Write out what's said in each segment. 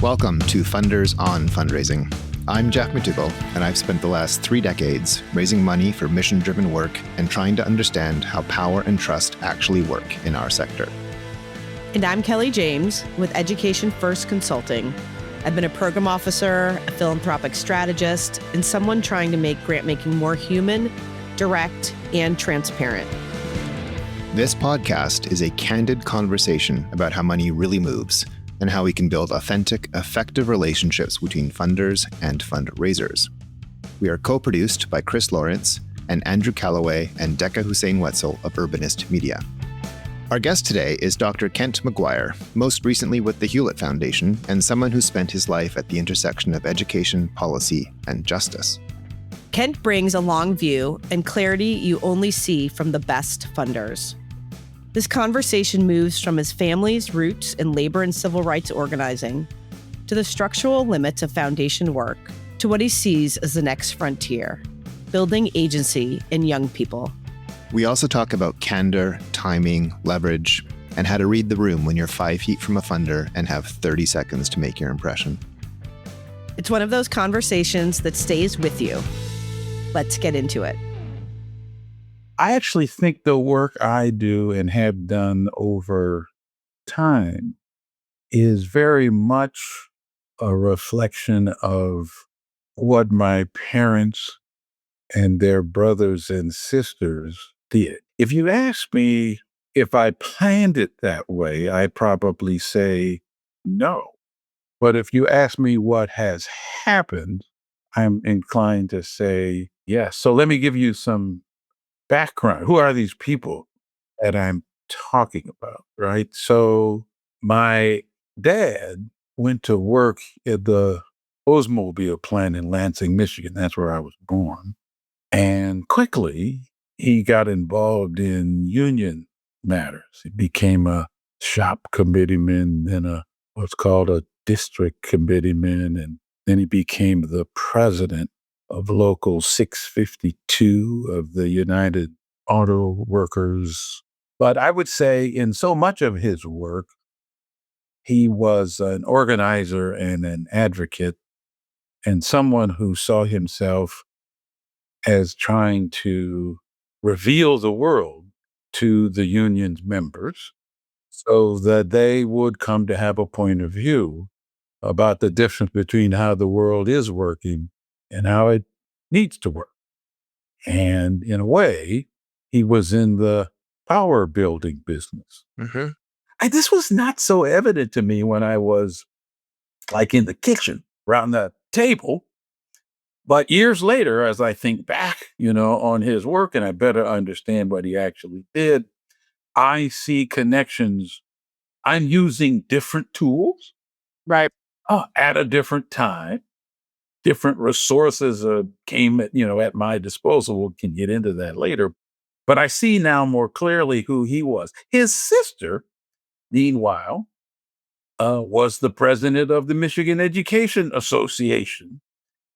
Welcome to Funders on Fundraising. I'm Jeff McDougall, and I've spent the last 3 decades raising money for mission-driven work and trying to understand how power and trust actually work in our sector. And I'm Kelly James with Education First Consulting. I've been a program officer, a philanthropic strategist, and someone trying to make grant-making more human, direct, and transparent. This podcast is a candid conversation about how money really moves and how we can build authentic, effective relationships between funders and fundraisers. We are co-produced by Chris Lawrence and Andrew Calloway and Decca Hussein Wetzel of Urbanist Media. Our guest today is Dr. Kent McGuire, most recently with the Hewlett Foundation and someone who spent his life at the intersection of education, policy, and justice. Kent brings a long view and clarity you only see from the best funders. This conversation moves from his family's roots in labor and civil rights organizing to the structural limits of foundation work to what he sees as the next frontier, building agency in young people. We also talk about candor, timing, leverage, and how to read the room when you're 5 feet from a funder and have 30 seconds to make your impression. It's one of those conversations that stays with you. Let's get into it. I actually think the work I do and have done over time is very much a reflection of what my parents and their brothers and sisters did. If you ask me if I planned it that way, I'd probably say no. But if you ask me what has happened, I'm inclined to say yes. So let me give you some background. Who are these people that I'm talking about, right? So my dad went to work at the Oldsmobile plant in Lansing, Michigan. That's where I was born. And quickly, he got involved in union matters. He became a shop committeeman, then what's called a district committeeman, and then he became the president of Local 652 of the United Auto Workers. But I would say in so much of his work, he was an organizer and an advocate and someone who saw himself as trying to reveal the world to the union's members so that they would come to have a point of view about the difference between how the world is working and how it needs to work. And in a way, he was in the power building business. Mm-hmm. This was not so evident to me when I was like in the kitchen around the table. But years later, as I think back, on his work and I better understand what he actually did, I see connections. I'm using different tools, right? At a different time. Different resources came at my disposal. We can get into that later. But I see now more clearly who he was. His sister, meanwhile, was the president of the Michigan Education Association.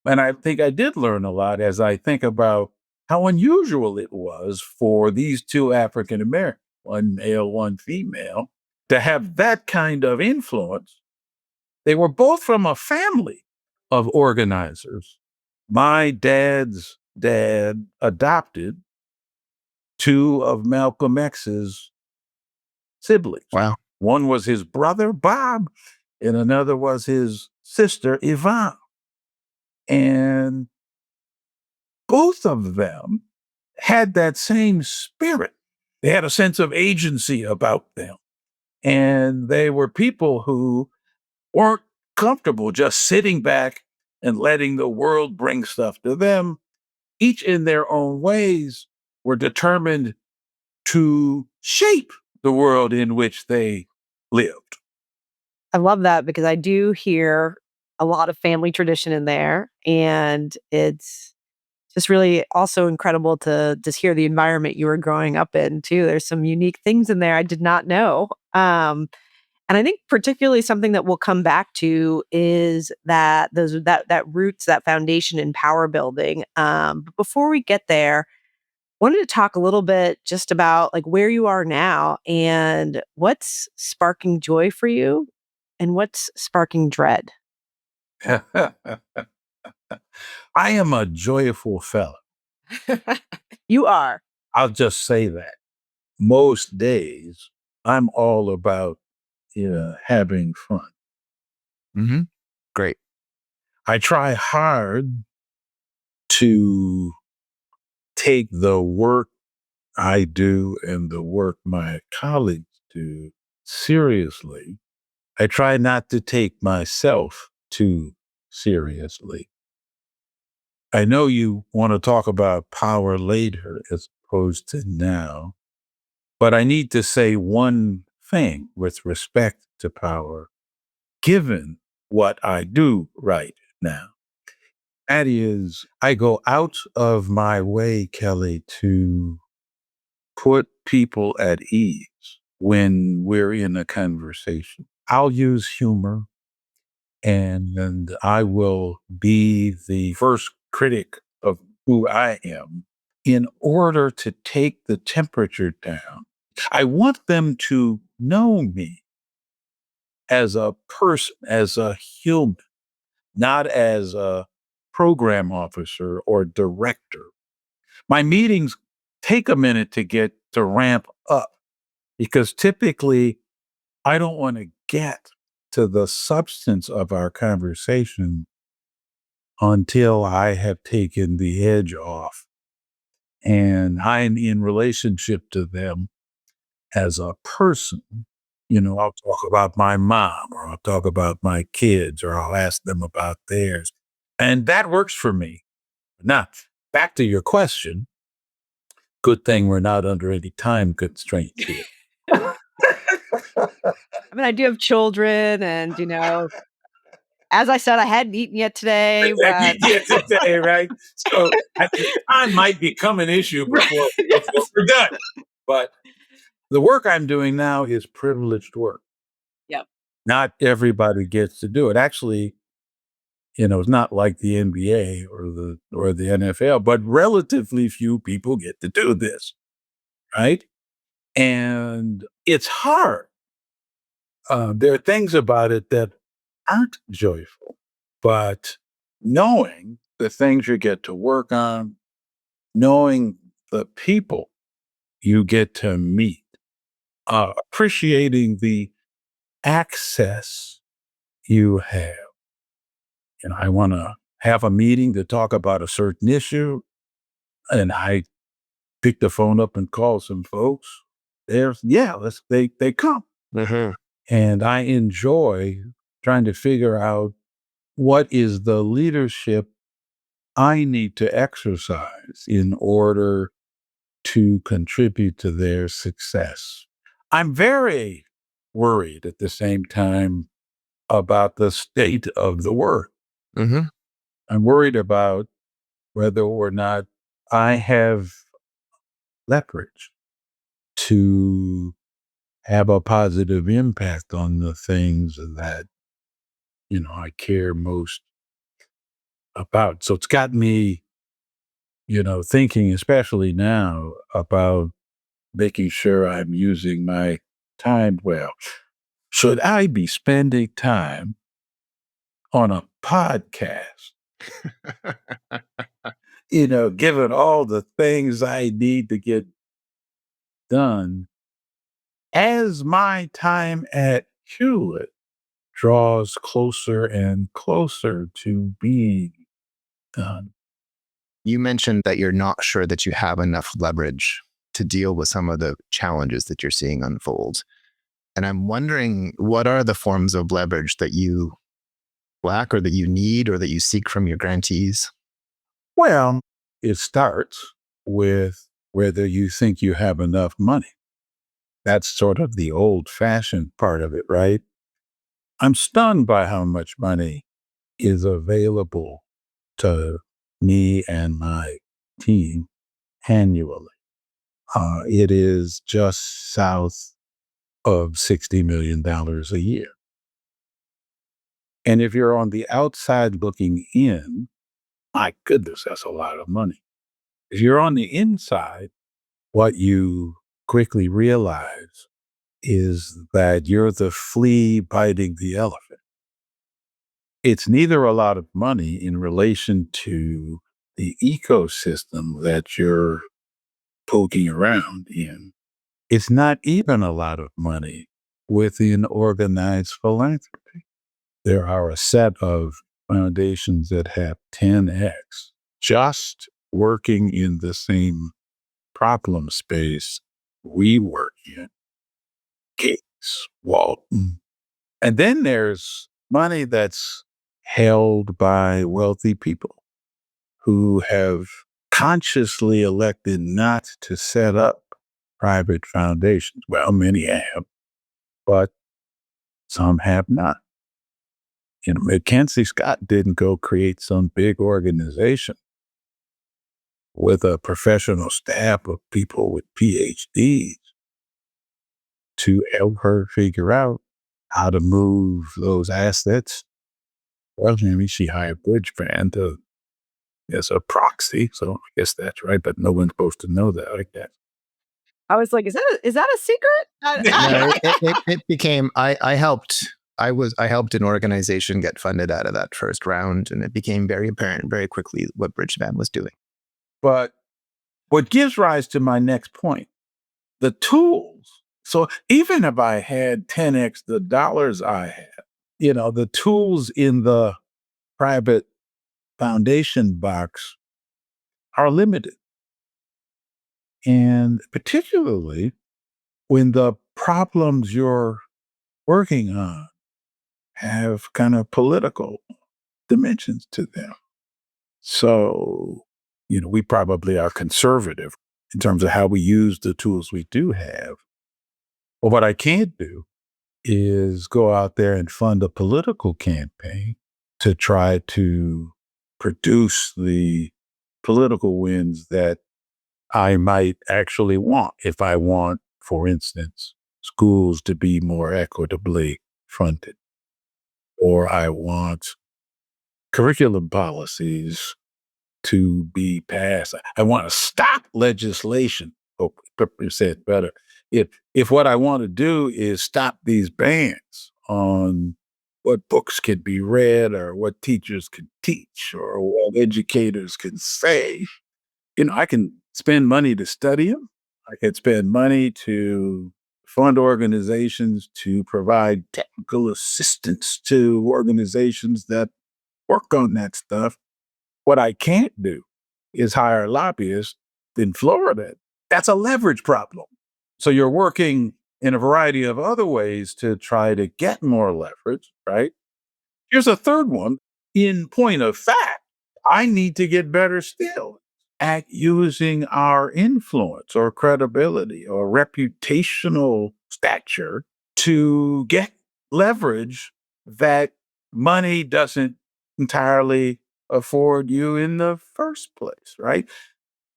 And I think I did learn a lot as I think about how unusual it was for these two African Americans, one male, one female, to have that kind of influence. They were both from a family of organizers. My dad's dad adopted 2 of Malcolm X's siblings. Wow. One was his brother, Bob, and another was his sister, Yvonne. And both of them had that same spirit. They had a sense of agency about them. And they were people who weren't comfortable just sitting back and letting the world bring stuff to them. Each in their own ways were determined to shape the world in which they lived. I love that because I do hear a lot of family tradition in there. And it's just really also incredible to just hear the environment you were growing up in too. There's some unique things in there I did not know. And I think particularly something that we'll come back to is that that roots, that foundation in power building. But before we get there, wanted to talk a little bit just about like where you are now and what's sparking joy for you and what's sparking dread. I am a joyful fellow. You are. I'll just say that. Most days, I'm all about having fun. Hmm. Great. I try hard to take the work I do and the work my colleagues do seriously. I try not to take myself too seriously. I know you want to talk about power later as opposed to now, but I need to say one thing with respect to power, given what I do right now. That is, I go out of my way, Kelly, to put people at ease when we're in a conversation. I'll use humor and I will be the first critic of who I am in order to take the temperature down. I want them to know me as a person, as a human, not as a program officer or director. My meetings take a minute to get to ramp up because typically I don't want to get to the substance of our conversation until I have taken the edge off and I'm in relationship to them as a person. I'll talk about my mom or I'll talk about my kids or I'll ask them about theirs. And that works for me. Now, back to your question. Good thing we're not under any time constraints here. I mean, I do have children and, as I said, I hadn't eaten yet today, but Today, right? So time might become an issue before we're done. But the work I'm doing now is privileged work. Yep. Not everybody gets to do it. Actually, it's not like the NBA or the NFL, but relatively few people get to do this, right? And it's hard. There are things about it that aren't joyful, but knowing the things you get to work on, knowing the people you get to meet, appreciating the access you have. I want to have a meeting to talk about a certain issue, and I pick the phone up and call some folks. They come, Hmm. and I enjoy trying to figure out what is the leadership I need to exercise in order to contribute to their success. I'm very worried at the same time about the state of the work. Hmm. I'm worried about whether or not I have leverage to have a positive impact on the things that, I care most about. So it's got me, thinking, especially now, about making sure I'm using my time well. Should I be spending time on a podcast, given all the things I need to get done as my time at Hewlett draws closer and closer to being done? You mentioned that you're not sure that you have enough leverage to deal with some of the challenges that you're seeing unfold. And I'm wondering, what are the forms of leverage that you lack or that you need or that you seek from your grantees? Well, it starts with whether you think you have enough money. That's sort of the old fashioned part of it, right? I'm stunned by how much money is available to me and my team annually. It is just south of $60 million a year. And if you're on the outside looking in, my goodness, that's a lot of money. If you're on the inside, what you quickly realize is that you're the flea biting the elephant. It's neither a lot of money in relation to the ecosystem that you're poking around in. It's not even a lot of money within organized philanthropy. There are a set of foundations that have 10x just working in the same problem space we work in. Gates, Walton. And then there's money that's held by wealthy people who have consciously elected not to set up private foundations. Well, many have, but some have not. Mackenzie Scott didn't go create some big organization with a professional staff of people with PhDs to help her figure out how to move those assets. Well, maybe she hired Bridgeband as a proxy, so I guess that's right, but no one's supposed to know that like that. I was like, is that a secret? No, it became I helped an organization get funded out of that first round, and it became very apparent very quickly what Bridgeband was doing. But what gives rise to my next point, the tools. So even if I had 10x the dollars I had, the tools in the private foundation box are limited. And particularly when the problems you're working on have kind of political dimensions to them. So, we probably are conservative in terms of how we use the tools we do have. But what I can't do is go out there and fund a political campaign to try to produce the political wins that I might actually want if I want, for instance, schools to be more equitably funded, or I want curriculum policies to be passed. I want to stop legislation. Oh, you said better. If what I want to do is stop these bans on what books can be read or what teachers can teach or what educators can say, I can spend money to study them. I can spend money to fund organizations to provide technical assistance to organizations that work on that stuff. What I can't do is hire lobbyists in Florida. That's a leverage problem. So you're working in a variety of other ways to try to get more leverage, right? Here's a third one. In point of fact, I need to get better still at using our influence or credibility or reputational stature to get leverage that money doesn't entirely afford you in the first place, right?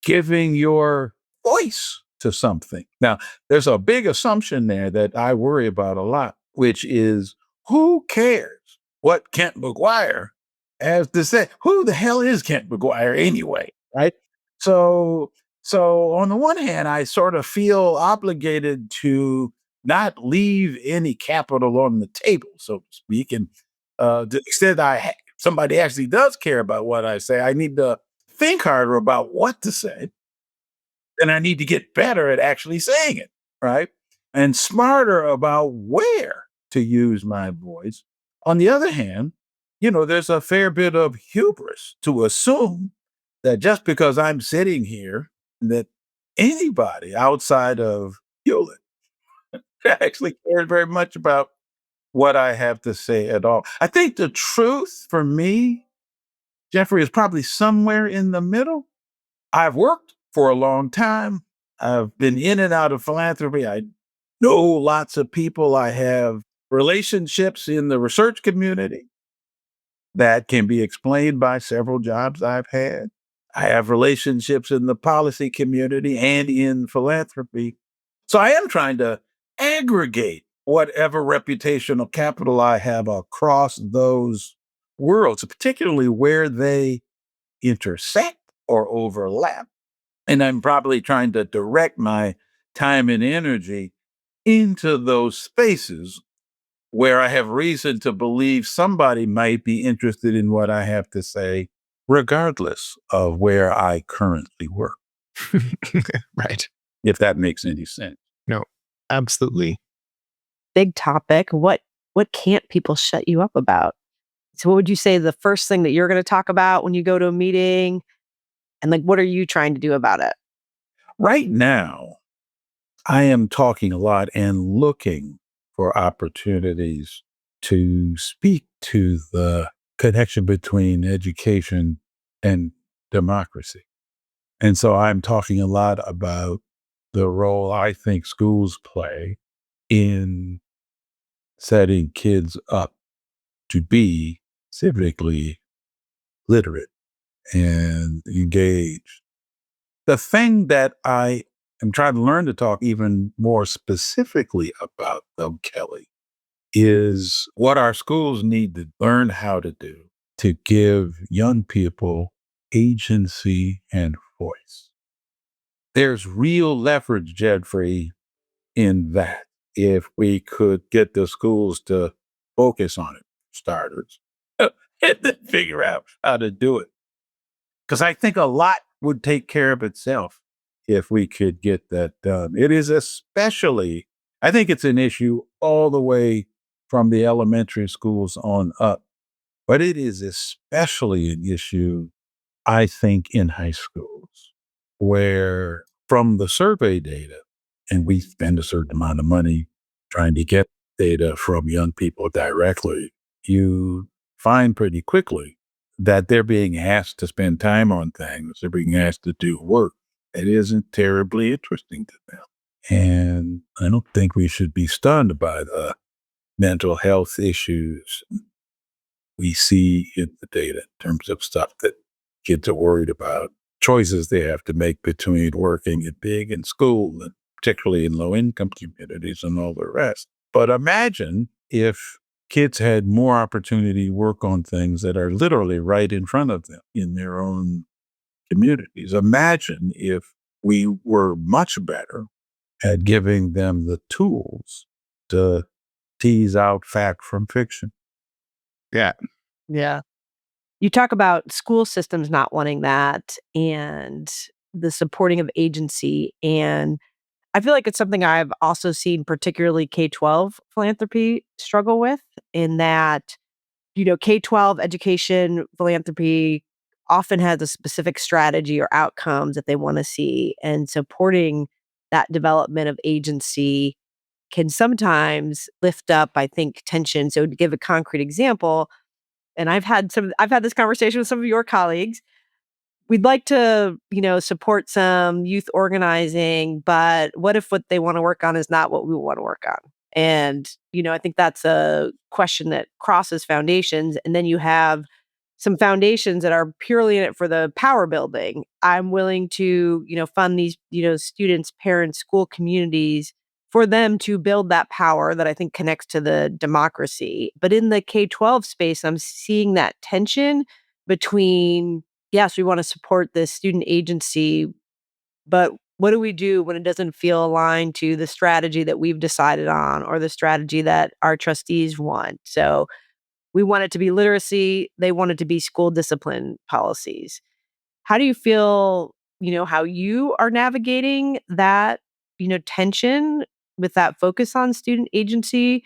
Giving your voice to something. Now, there's a big assumption there that I worry about a lot, which is who cares what Kent McGuire has to say? Who the hell is Kent McGuire anyway, right? So, so on the one hand, I sort of feel obligated to not leave any capital on the table, so to speak. And to the extent somebody actually does care about what I say, I need to think harder about what to say, and I need to get better at actually saying it, right? And smarter about where to use my voice. On the other hand, there's a fair bit of hubris to assume that just because I'm sitting here, that anybody outside of Hewlett actually cares very much about what I have to say at all. I think the truth for me, Jeffrey, is probably somewhere in the middle. I've worked for a long time. I've been in and out of philanthropy. I know lots of people. I have relationships in the research community that can be explained by several jobs I've had. I have relationships in the policy community and in philanthropy. So I am trying to aggregate whatever reputational capital I have across those worlds, particularly where they intersect or overlap. And I'm probably trying to direct my time and energy into those spaces where I have reason to believe somebody might be interested in what I have to say, regardless of where I currently work, Right. if that makes any sense. No, absolutely. Big topic. What can't people shut you up about? So what would you say the first thing that you're going to talk about when you go to a meeting? And like, what are you trying to do about it? Right now, I am talking a lot and looking for opportunities to speak to the connection between education and democracy. And so I'm talking a lot about the role I think schools play in setting kids up to be civically literate and engaged. The thing that I am trying to learn to talk even more specifically about, though, Kelly, is what our schools need to learn how to do to give young people agency and voice. There's real leverage, Jedfrey, in that. If we could get the schools to focus on it, starters, and then figure out how to do it. Because I think a lot would take care of itself if we could get that done. It is especially, I think it's an issue all the way from the elementary schools on up, but it is especially an issue, I think, in high schools, where from the survey data, and we spend a certain amount of money trying to get data from young people directly, you find pretty quickly that they're being asked to spend time on things. They're being asked to do work that isn't terribly interesting to them. And I don't think we should be stunned by the mental health issues we see in the data in terms of stuff that kids are worried about, choices they have to make between working and being in school, and particularly in low-income communities and all the rest. But imagine if kids had more opportunity to work on things that are literally right in front of them in their own communities. Imagine if we were much better at giving them the tools to tease out fact from fiction. Yeah. Yeah. You talk about school systems not wanting that and the supporting of agency. And I feel like it's something I've also seen particularly K-12 philanthropy struggle with in that, K-12 education philanthropy often has a specific strategy or outcomes that they want to see. And supporting that development of agency can sometimes lift up, I think, tension. So to give a concrete example, and I've had this conversation with some of your colleagues. We'd like to, support some youth organizing, but what if what they want to work on is not what we want to work on? And, I think that's a question that crosses foundations. And then you have some foundations that are purely in it for the power building. I'm willing to, fund these, students, parents, school communities for them to build that power that I think connects to the democracy. But in the K-12 space, I'm seeing that tension between, yes, we want to support the student agency, but what do we do when it doesn't feel aligned to the strategy that we've decided on or the strategy that our trustees want? So we want it to be literacy. They want it to be school discipline policies. How do you feel, how you are navigating that, tension with that focus on student agency,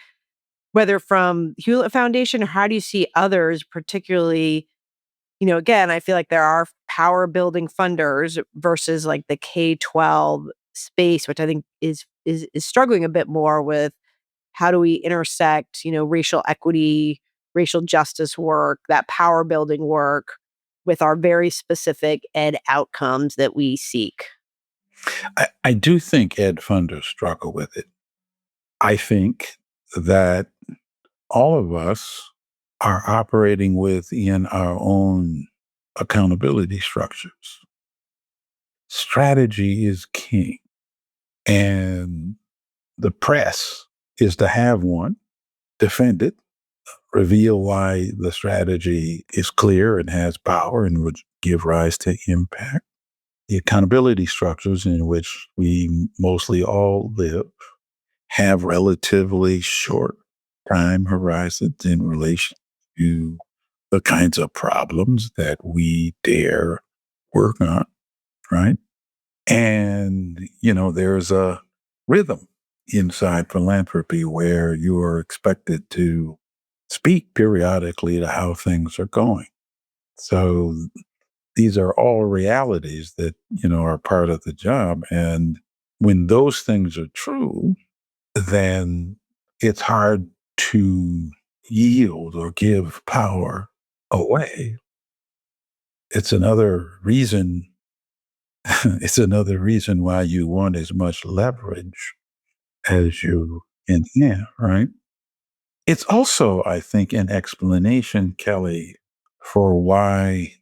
whether from Hewlett Foundation, or how do you see others, particularly, again, I feel like there are power building funders versus like the K-12 space, which I think is struggling a bit more with how do we intersect, racial equity, racial justice work, that power building work with our very specific ed outcomes that we seek? I do think ed funders struggle with it. I think that all of us are operating within our own accountability structures. Strategy is king, and the press is to have one, defend it, reveal why the strategy is clear and has power and would give rise to impact. The accountability structures in which we mostly all live have relatively short time horizons in relation to the kinds of problems that we dare work on, right? And, there's a rhythm inside philanthropy where you are expected to speak periodically to how things are going. So these are all realities that, are part of the job. And when those things are true, then it's hard to yield or give power away. It's another reason it's another reason why you want as much leverage as you can have, right? It's also, I think, an explanation, Kelly, for why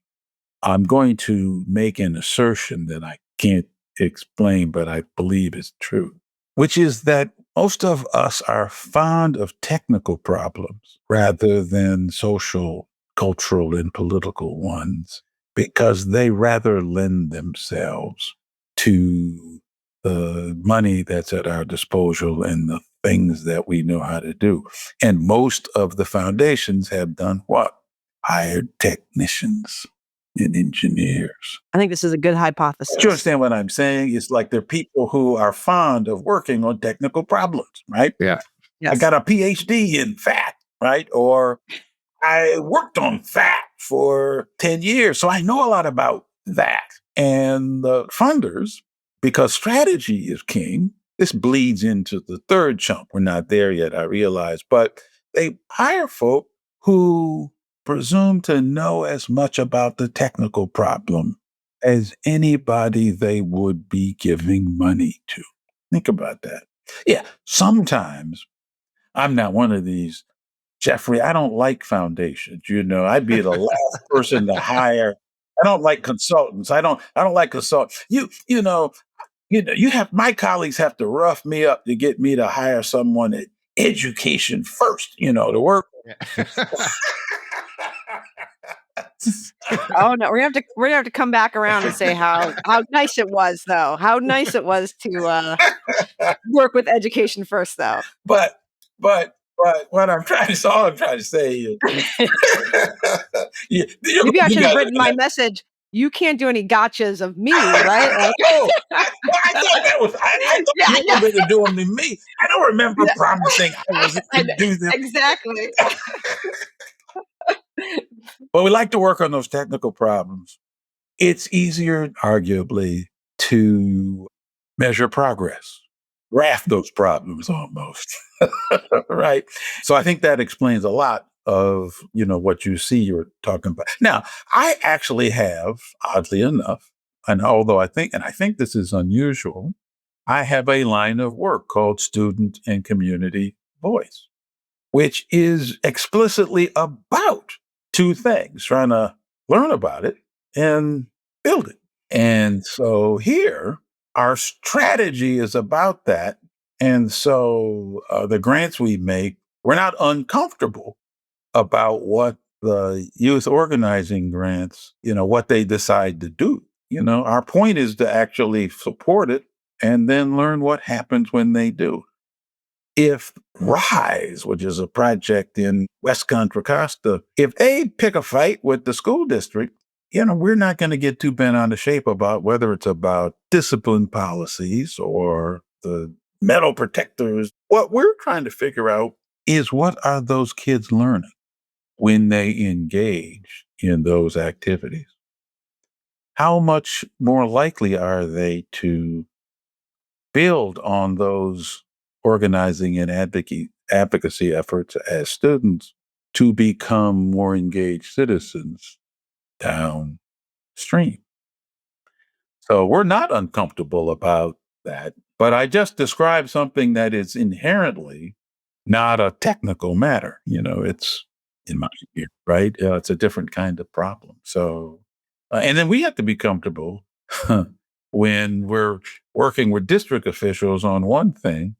I'm going to make an assertion that I can't explain, but I believe is true, which is that most of us are fond of technical problems rather than social, cultural, and political ones because they rather lend themselves to the money that's at our disposal and the things that we know how to do. And most of the foundations have done what? Hired technicians and engineers. I think this is a good hypothesis. Do you understand what I'm saying? It's like they're people who are fond of working on technical problems, right? Yeah. Yes. I got a PhD in fat, right? Or I worked on fat for 10 years, so I know a lot about that. And the funders, because strategy is king, this bleeds into the third chunk. We're not there yet, I realize, but they hire folk who presume to know as much about the technical problem as anybody they would be giving money to. Think about that. Yeah, sometimes I'm not one of these, Jeffrey, I don't like foundations. I'd be the last person to hire. I don't like consultants. I don't like consultants. You have my colleagues have to rough me up to get me to hire someone at education first, to work. Oh no, we're gonna have to come back around and say how nice it was, though. How nice it was to work with education first, though. But what I'm trying to all I'm trying to say is Maybe I should have written my message. You can't do any gotchas of me, right? Like, I thought that was I thought you were gonna do them to me. I don't remember promising I was going to do them. Exactly. But we like to work on those technical problems. It's easier, arguably, to measure progress, graph those problems almost, right? So I think that explains a lot of, what you see you're talking about. Now, I actually have, oddly enough, and I think this is unusual, I have a line of work called Student and Community Voice, which is explicitly about two things, trying to learn about it and build it. And so here, our strategy is about that. And so the grants we make, we're not uncomfortable about what the youth organizing grants, what they decide to do. Our point is to actually support it and then learn what happens when they do. If RISE, which is a project in West Contra Costa, if they pick a fight with the school district, we're not going to get too bent out of shape about whether it's about discipline policies or the metal protectors. What we're trying to figure out is what are those kids learning when they engage in those activities? How much more likely are they to build on those organizing and advocacy efforts as students to become more engaged citizens downstream? So we're not uncomfortable about that, but I just described something that is inherently not a technical matter. It's in my view, right? It's a different kind of problem. So, and then we have to be comfortable when we're working with district officials on one thing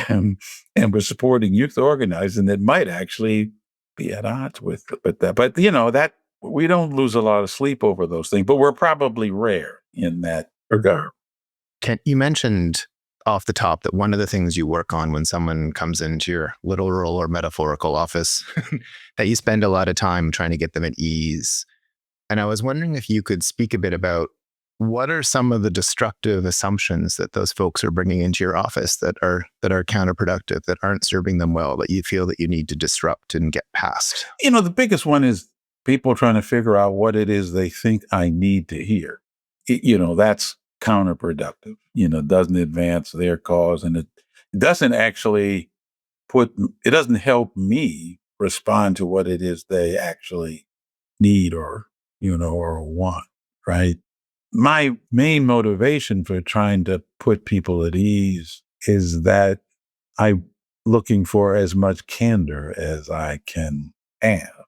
and we're supporting youth organizing that might actually be at odds with that. But that we don't lose a lot of sleep over those things, but we're probably rare in that regard. You mentioned off the top that one of the things you work on when someone comes into your literal or metaphorical office, that you spend a lot of time trying to get them at ease. And I was wondering if you could speak a bit about what are some of the destructive assumptions that those folks are bringing into your office that are counterproductive, that aren't serving them well, that you feel that you need to disrupt and get past? The biggest one is people trying to figure out what it is they think I need to hear. That's counterproductive. Doesn't advance their cause, and it doesn't actually it doesn't help me respond to what it is they actually need or want, right? My main motivation for trying to put people at ease is that I'm looking for as much candor as I can have,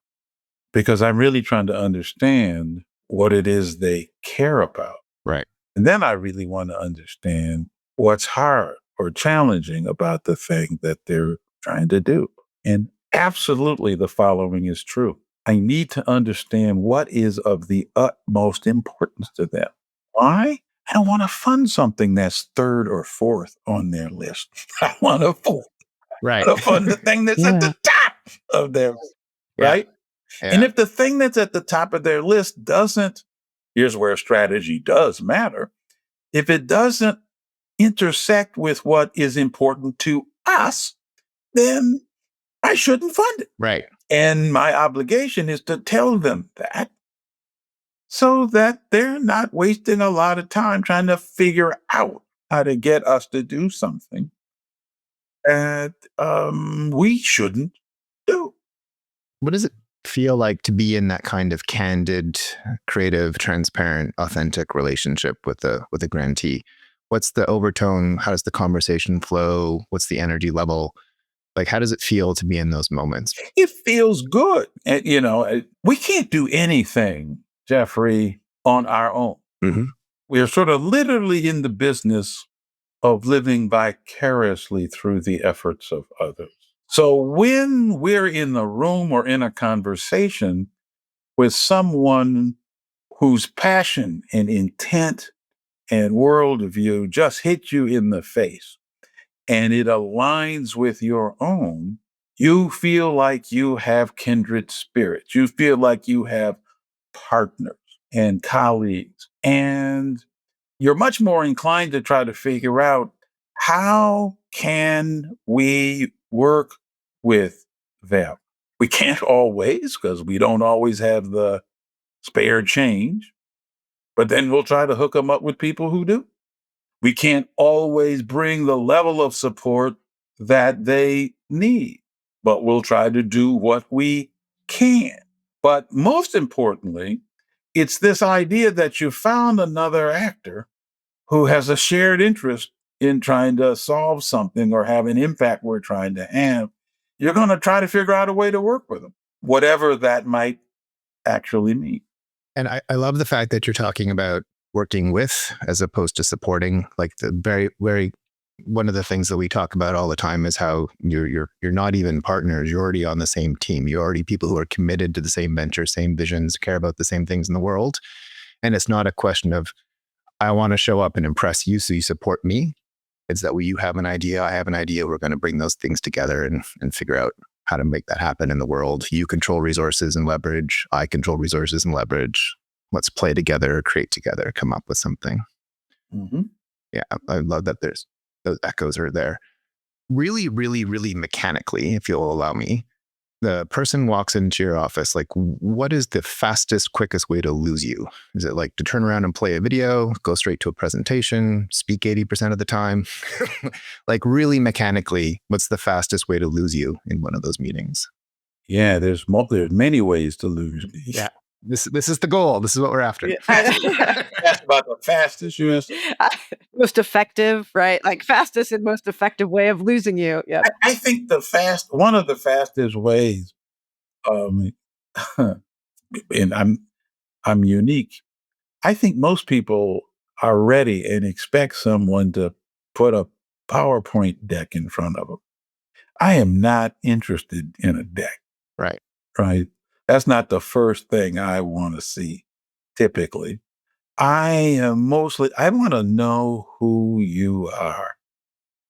because I'm really trying to understand what it is they care about. Right. And then I really want to understand what's hard or challenging about the thing that they're trying to do. And absolutely the following is true. I need to understand what is of the utmost importance to them. Why? I don't want to fund something that's third or fourth on their list. I want to fund the thing that's at the top of their list, right? Yeah. And if the thing that's at the top of their list here's where strategy does matter. If it doesn't intersect with what is important to us, then I shouldn't fund it. Right. And my obligation is to tell them that, so that they're not wasting a lot of time trying to figure out how to get us to do something that we shouldn't do. What does it feel like to be in that kind of candid, creative, transparent, authentic relationship with a grantee? What's the overtone? How does the conversation flow? What's the energy level? Like, how does it feel to be in those moments? It feels good. And, we can't do anything, Jeffrey, on our own. Mm-hmm. We are sort of literally in the business of living vicariously through the efforts of others. So when we're in the room or in a conversation with someone whose passion and intent and worldview just hit you in the face, and it aligns with your own, you feel like you have kindred spirits. You feel like you have partners and colleagues, and you're much more inclined to try to figure out, how can we work with them? We can't always, because we don't always have the spare change, but then we'll try to hook them up with people who do. We can't always bring the level of support that they need, but we'll try to do what we can. But most importantly, it's this idea that you found another actor who has a shared interest in trying to solve something or have an impact we're trying to have. You're going to try to figure out a way to work with them, whatever that might actually mean. And I love the fact that you're talking about working with as opposed to supporting. Like, the very, very, one of the things that we talk about all the time is how you're not even partners. You're already on the same team. You're already people who are committed to the same venture, same visions, care about the same things in the world. And it's not a question of, I want to show up and impress you, so you support me. It's that you have an idea, I have an idea. We're going to bring those things together and figure out how to make that happen in the world. You control resources and leverage. I control resources and leverage. Let's play together, create together, come up with something. Mm-hmm. Yeah, I love that those echoes are there. Really, really, really mechanically, if you'll allow me, the person walks into your office, like, what is the fastest, quickest way to lose you? Is it like to turn around and play a video, go straight to a presentation, speak 80% of the time? Like, really mechanically, what's the fastest way to lose you in one of those meetings? Yeah, there's many ways to lose me. Yeah. This is the goal. This is what we're after. Asked about the fastest, you asked? Most effective, right? Like, fastest and most effective way of losing you. Yeah. I think one of the fastest ways, and I'm unique. I think most people are ready and expect someone to put a PowerPoint deck in front of them. I am not interested in a deck. Right. Right. That's not the first thing I want to see, typically. I want to know who you are.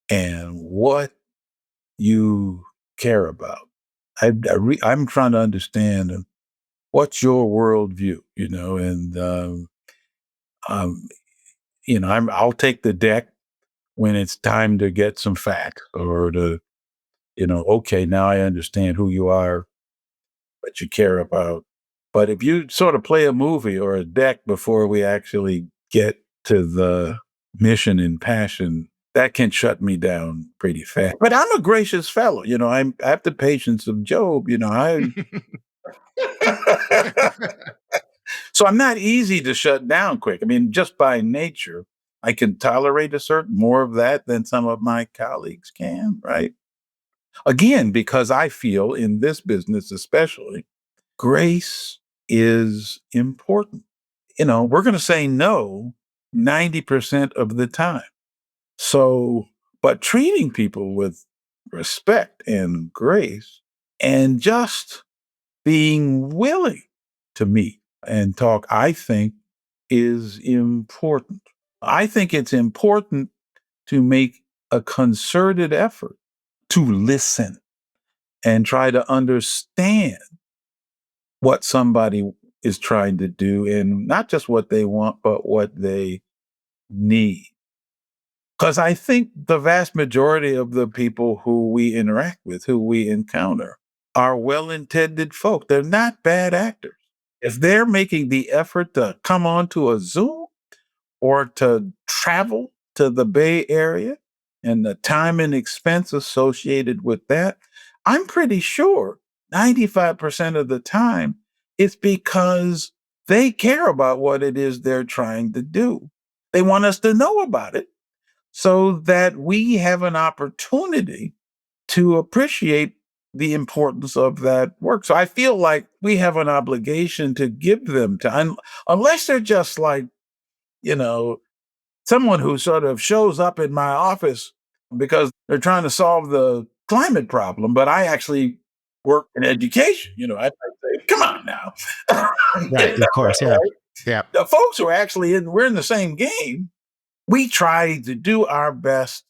and what you care about. I'm trying to understand what's your worldview, and um, I'll take the deck when it's time to get some facts or to, okay, now I understand who you are, what you care about. But if you sort of play a movie or a deck before we actually get to the mission and passion, that can shut me down pretty fast. But I'm a gracious fellow, I have the patience of Job, so I'm not easy to shut down quick. I mean, just by nature, I can tolerate a certain more of that than some of my colleagues can, right? Again, because I feel in this business especially, grace is important. We're going to say no 90% of the time. So, but treating people with respect and grace and just being willing to meet and talk, I think is important. I think it's important to make a concerted effort to listen and try to understand what somebody is trying to do and not just what they want, but what they need. Because I think the vast majority of the people who we interact with, who we encounter, are well intended folk. They're not bad actors. If they're making the effort to come onto a Zoom or to travel to the Bay Area and the time and expense associated with that, I'm pretty sure 95% of the time it's because they care about what it is they're trying to do. They want us to know about it so that we have an opportunity to appreciate the importance of that work. So I feel like we have an obligation to give them time, unless they're just like, you know, someone who sort of shows up in my office because they're trying to solve the climate problem, but I actually work in education. I say, come on now. Right. Of course. Yeah. Right? Yeah. The folks who are actually we're in the same game. We try to do our best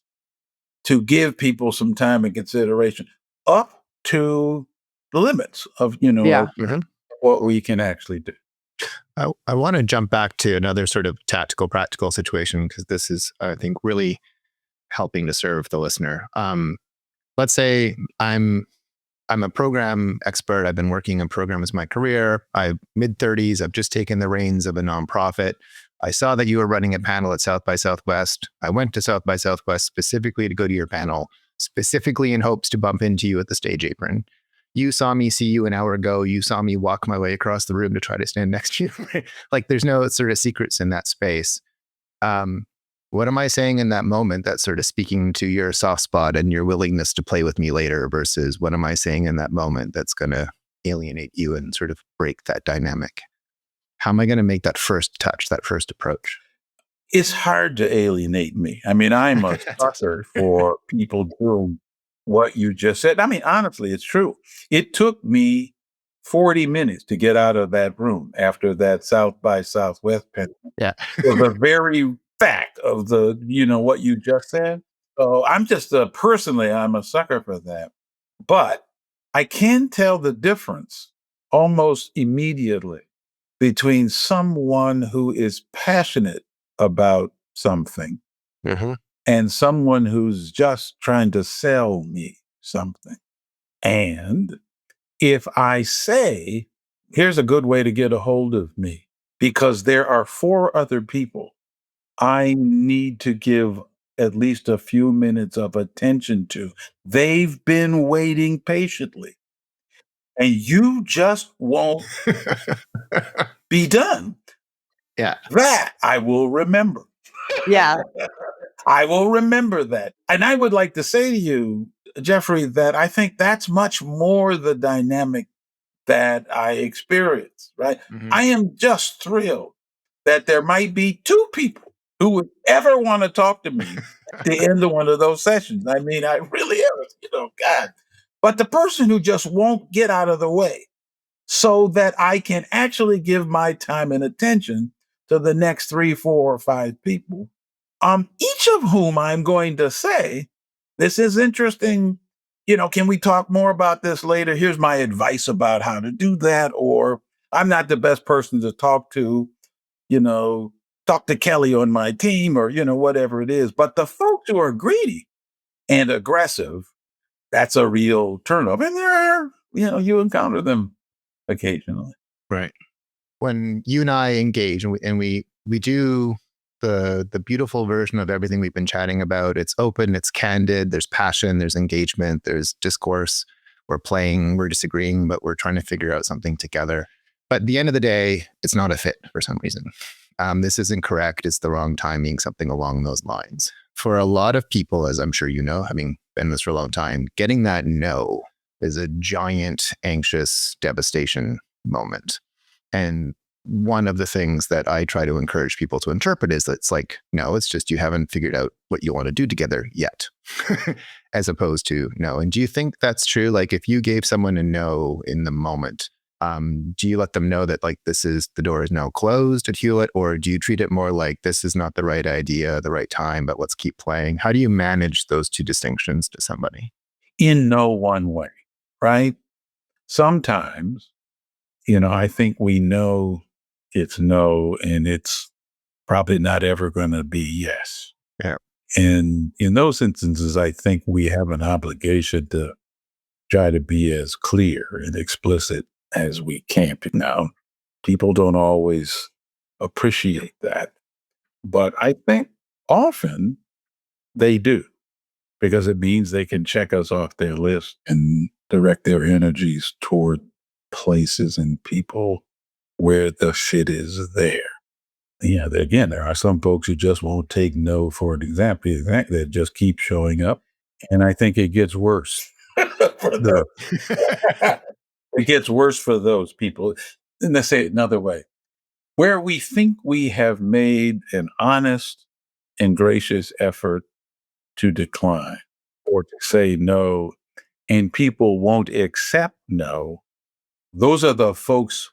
to give people some time and consideration up to the limits of, Yeah. of what we can actually do. I want to jump back to another sort of tactical, practical situation because this is, I think, really helping to serve the listener. Let's say I'm a program expert. I've been working in programs as my career. I'm mid-30s. I've just taken the reins of a nonprofit. I saw that you were running a panel at South by Southwest. I went to South by Southwest specifically to go to your panel, specifically in hopes to bump into you at the stage apron. You saw me see you an hour ago. You saw me walk my way across the room to try to stand next to you. Like there's no sort of secrets in that space. What am I saying in that moment that's sort of speaking to your soft spot and your willingness to play with me later versus what am I saying in that moment that's going to alienate you and sort of break that dynamic? How am I going to make that first touch, that first approach? It's hard to alienate me. I mean, I'm a sucker for people doing what you just said. I mean, honestly, it's true. It took me 40 minutes to get out of that room after that South by Southwest panel. Yeah. For the very fact of what you just said. So I'm just personally, I'm a sucker for that. But I can tell the difference almost immediately between someone who is passionate about something and someone who's just trying to sell me something. And if I say, here's a good way to get a hold of me, because there are 4 other people I need to give at least a few minutes of attention to. They've been waiting patiently, and you just won't be done. Yeah. That I will remember. Yeah. I will remember that. And I would like to say to you, Jeffrey, that I think that's much more the dynamic that I experience, right? I am just thrilled that there might be 2 people who would ever want to talk to me at the end of one of those sessions. I mean, I really am, God. But the person who just won't get out of the way so that I can actually give my time and attention to the next 3, 4, or 5 people, each of whom I'm going to say, this is interesting. Can we talk more about this later? Here's my advice about how to do that. Or I'm not the best person to talk to, you know, talk to Kelly on my team or, whatever it is. But the folks who are greedy and aggressive, that's a real turnoff. And there are, you encounter them occasionally. Right. When you and I engage and we do the beautiful version of everything we've been chatting about, it's open, it's candid, there's passion, there's engagement, there's discourse. We're playing, we're disagreeing, but we're trying to figure out something together. But at the end of the day, it's not a fit for some reason. This isn't correct. It's the wrong timing, something along those lines. For a lot of people, as I'm sure you know, having been in this for a long time, getting that no is a giant, anxious devastation moment. And one of the things that I try to encourage people to interpret is that it's like, no, it's just you haven't figured out what you want to do together yet, as opposed to no. And do you think that's true? Like if you gave someone a no in the moment, do you let them know that like the door is now closed at Hewlett, or do you treat it more like this is not the right idea, the right time, but let's keep playing? How do you manage those two distinctions to somebody? In no one way, right? Sometimes, I think we know it's no, and it's probably not ever going to be yes. Yeah. And in those instances, I think we have an obligation to try to be as clear and explicit as we can. Now, people don't always appreciate that, but I think often they do, because it means they can check us off their list and direct their energies toward places and people where the shit is there. Yeah, again, there are some folks who just won't take no for an example. That just keep showing up. And I think it gets worse for them. It gets worse for those people. And let's say it another way. Where we think we have made an honest and gracious effort to decline or to say no, and people won't accept no, those are the folks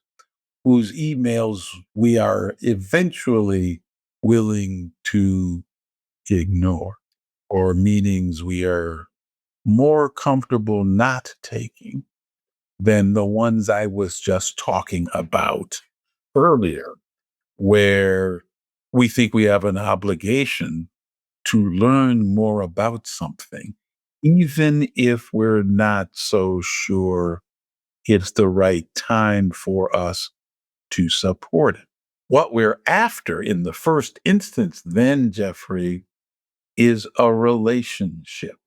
whose emails we are eventually willing to ignore, or meetings we are more comfortable not taking than the ones I was just talking about earlier, where we think we have an obligation to learn more about something, even if we're not so sure it's the right time for us to support it. What we're after in the first instance, then, Jeffrey, is a relationship.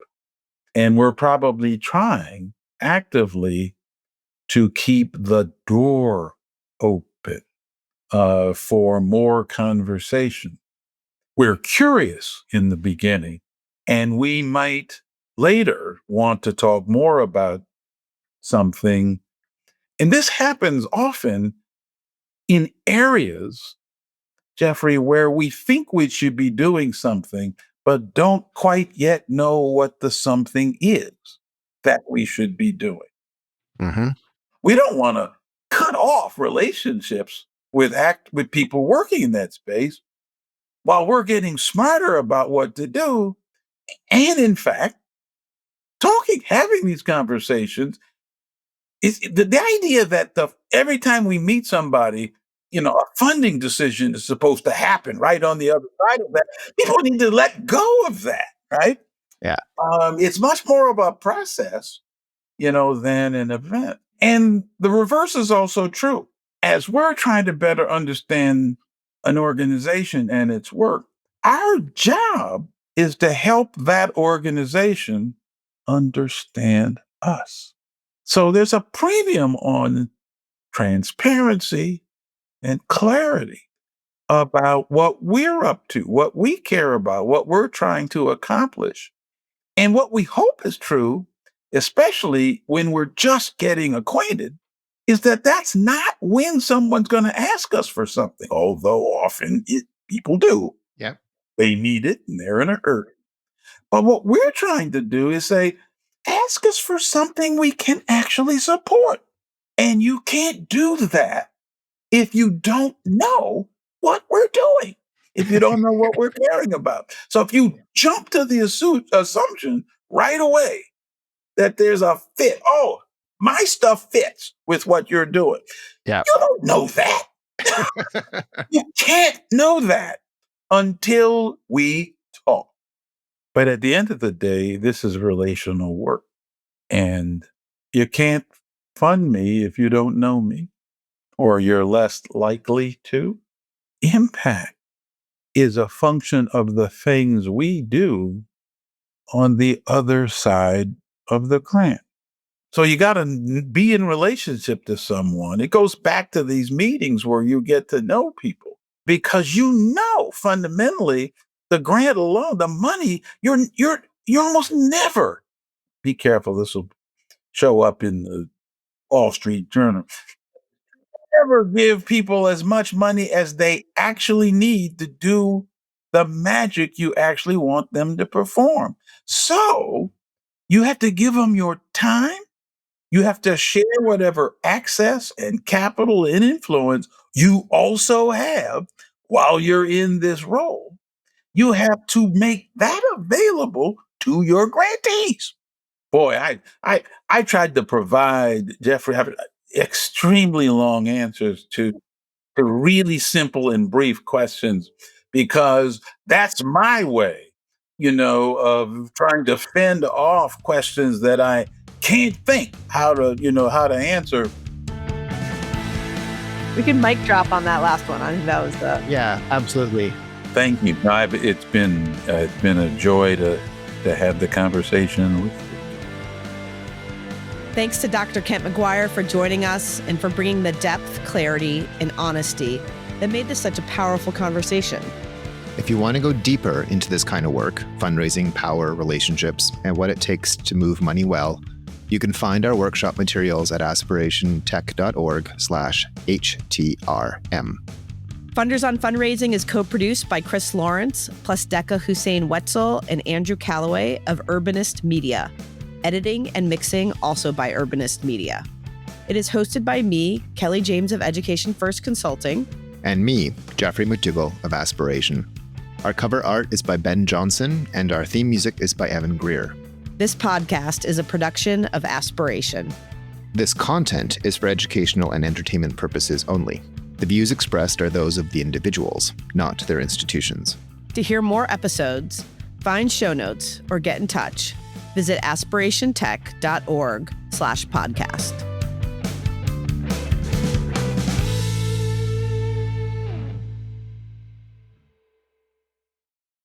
And we're probably trying actively to keep the door open for more conversation. We're curious in the beginning, and we might later want to talk more about something. And this happens often in areas, Jeffrey, where we think we should be doing something, but don't quite yet know what the something is that we should be doing. Mm-hmm. We don't want to cut off relationships with people working in that space while we're getting smarter about what to do. And in fact, having these conversations is the idea that every time we meet somebody, a funding decision is supposed to happen right on the other side of that. People need to let go of that, right? Yeah. It's much more of a process, than an event. And the reverse is also true. As we're trying to better understand an organization and its work, our job is to help that organization understand us. So there's a premium on transparency and clarity about what we're up to, what we care about, what we're trying to accomplish. And what we hope is true, especially when we're just getting acquainted, is that that's not when someone's going to ask us for something, although often people do. Yeah. They need it and they're in a hurry. But what we're trying to do is say, ask us for something we can actually support. And you can't do that if you don't know what we're doing, if you don't know what we're caring about. So if you jump to the assumption right away that there's a fit. Oh, my stuff fits with what you're doing. Yeah. You don't know that. You can't know that until we talk. But at the end of the day, this is relational work. And you can't fund me if you don't know me, or you're less likely to. Impact is a function of the things we do on the other side of the grant. So you got to be in relationship to someone. It goes back to these meetings where you get to know people, because fundamentally the grant alone, the money, you're almost never, be careful, this will show up in the Wall Street Journal, never give people as much money as they actually need to do the magic you actually want them to perform. So you have to give them your time. You have to share whatever access and capital and influence you also have while you're in this role. You have to make that available to your grantees. Boy, I tried to provide, Jeffrey, extremely long answers to really simple and brief questions, because that's my way, of trying to fend off questions that I can't think how to answer. We can mic drop on that last one. I think that was the... Yeah, absolutely. Thank you. No, it's been a joy to have the conversation with you. Thanks to Dr. Kent McGuire for joining us and for bringing the depth, clarity, and honesty that made this such a powerful conversation. If you want to go deeper into this kind of work, fundraising, power, relationships, and what it takes to move money well, you can find our workshop materials at aspirationtech.org/HTRM. Funders on Fundraising is co-produced by Chris Lawrence, plus Decca Hussein Wetzel and Andrew Calloway of Urbanist Media. Editing and mixing also by Urbanist Media. It is hosted by me, Kelly James of Education First Consulting. And me, Jeffrey McDougall of Aspiration. Our cover art is by Ben Johnson, and our theme music is by Evan Greer. This podcast is a production of Aspiration. This content is for educational and entertainment purposes only. The views expressed are those of the individuals, not their institutions. To hear more episodes, find show notes, or get in touch, visit aspirationtech.org/podcast.